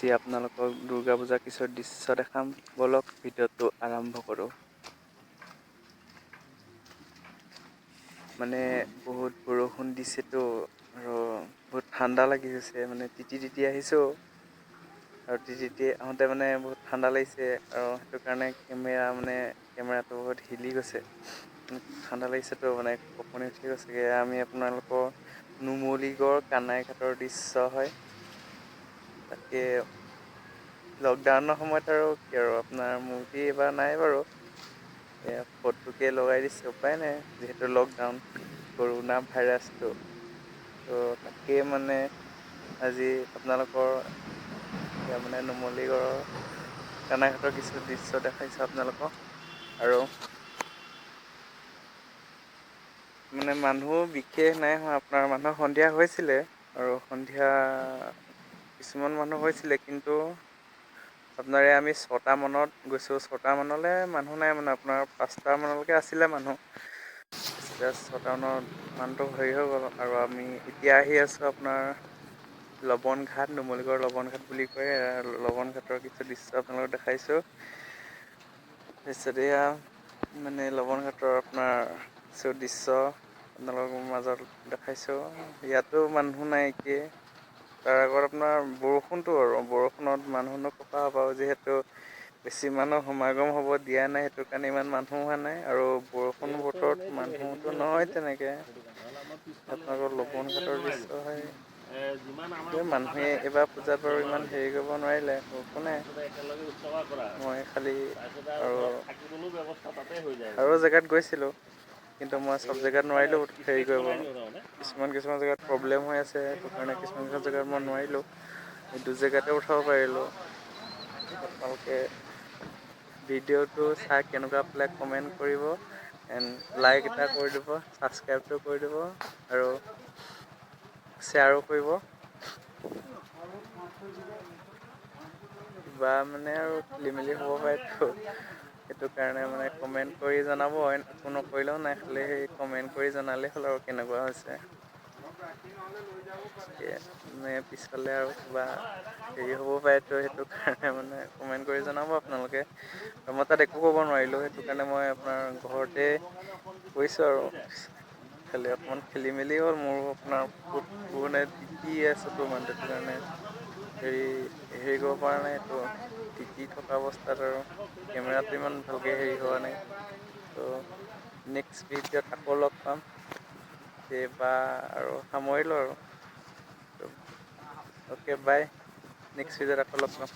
আজি আপোনালোকক দুৰ্গা পূজাৰ কিছু দৃশ্য দেখাম। বলক ভিডিঅ'টো আৰম্ভ কৰোঁ। মানে বহুত বৰষুণ দিছেতো আৰু বহুত ঠাণ্ডা লাগি গৈছে, মানে তিতি আহিছোঁ আৰু তিতি আহোঁতে মানে বহুত ঠাণ্ডা লাগিছে আৰু সেইটো কাৰণে কেমেৰাটো বহুত হিলি গৈছে। ঠাণ্ডা লাগিছেতো মানে কঁপনি উঠি গৈছেগে। আমি আপোনালোকৰ নুমলীগড় কানাই ঘাটৰ দৃশ্য হয়। তাকে লকডাউনৰ সময়ত আৰু কি আৰু আপোনাৰ মূৰ্তি এইবাৰ নাই বাৰু। ফটোকে লগাই দিছে, উপায় নাই যিহেতু লকডাউন কৰোণা ভাইৰাছটো। ত' তাকে মানে আজি আপোনালোকৰ নুমলীগড়ৰ কানাইঘাটৰ কিছু দৃশ্য দেখাইছোঁ আপোনালোকক। আৰু মানে মানুহ বিশেষ নাই হোৱা, আপোনাৰ মানুহ সন্ধিয়া হৈছিলে আৰু সন্ধিয়া কিছুমান মানুহ হৈছিলে, কিন্তু আপোনাৰ আমি 6টা মানত গৈছোঁ, 6টা মানলৈ মানুহ নাই মানে আপোনাৰ 5টা মানলৈকে আছিলে মানুহ। তাৰপিছতে 6টা মানত মানুহটো হেৰি হৈ গ'ল আৰু আমি এতিয়া আহি আছোঁ আপোনাৰ লবণ ঘাট, নুমলীগড় লবণ ঘাট বুলি কয়। লবণ ঘাটৰ কিছু দৃশ্য আপোনালোকক দেখাইছোঁ। তাৰপিছত এয়া মানে লবণ ঘাটৰ আপোনাৰ কিছু দৃশ্য আপোনালোকৰ মাজত দেখাইছোঁ। ইয়াতো মানুহ নাই একেই। তাৰ আগত আপোনাৰ বৰষুণটো আৰু বৰষুণত মানুহনো ক'ৰ পৰা হ'ব, যিহেতু বেছি মানুহ সমাগম হ'ব দিয়া নাই, সেইটো কাৰণে ইমান মানুহ হোৱা নাই আৰু বৰষুণ বতৰত মানুহটো নহয় তেনেকে। আপোনালোকৰ লবণ ঘাটৰ দৃশ্য হয়। মানুহে এইবাৰ পূজাত বাৰু ইমান হেৰি কৰিব নোৱাৰিলে, একো নাই। মই খালি আৰু জেগাত গৈছিলোঁ, কিন্তু মই চব জেগাত নোৱাৰিলোঁ হেৰি কৰিব। কিছুমান জেগাত প্ৰব্লেম হৈ আছে, সেইটো কাৰণে কিছুমান জেগাত মই নোৱাৰিলোঁ। 2 জেগাতে উঠাব পাৰিলোঁ। আপোনালোকে ভিডিঅ'টো চাই কেনেকুৱা পালে কমেণ্ট কৰিব। এণ্ড লাইক এটা কৰি দিব, ছাবস্ক্ৰাইবটো কৰি দিব আৰু শ্বেয়াৰো কৰিব। কিবা মানে আৰু খেলি মেলি হ'ব পাৰেতো। সেইটো কাৰণে মানে কমেণ্ট কৰি জনাব। একো নকৰিলেও নাই, খালি সেই কমেণ্ট কৰি জনালেই হ'ল আৰু কেনেকুৱা হৈছে। পিছফালে আৰু কিবা হেৰি হ'ব পাৰেতো, সেইটো কাৰণে মানে কমেণ্ট কৰি জনাব আপোনালোকে। আৰু মই তাত একো ক'ব নোৱাৰিলোঁ, সেইটো কাৰণে মই আপোনাৰ ঘৰতে কৈছোঁ আৰু। খালি অকণমান খেলি মেলি হ'ল, মোৰো আপোনাৰ বহুত তিতি আছোঁতো মানুহটো, সেইটো কাৰণে হেৰি কৰিব পৰা নাইতো। তিতি থকা অৱস্থাত আৰু কেমেৰাটো ইমান ভালকৈ হেৰি হোৱা নাই। ত' নেক্সট ভিডিঅ'ত আকৌ লগ পাম। এইবাৰ আৰু সামৰিলোঁ আৰু। অ'কে বাই, নেক্সট ভিডিঅ'ত আকৌ লগ পাম।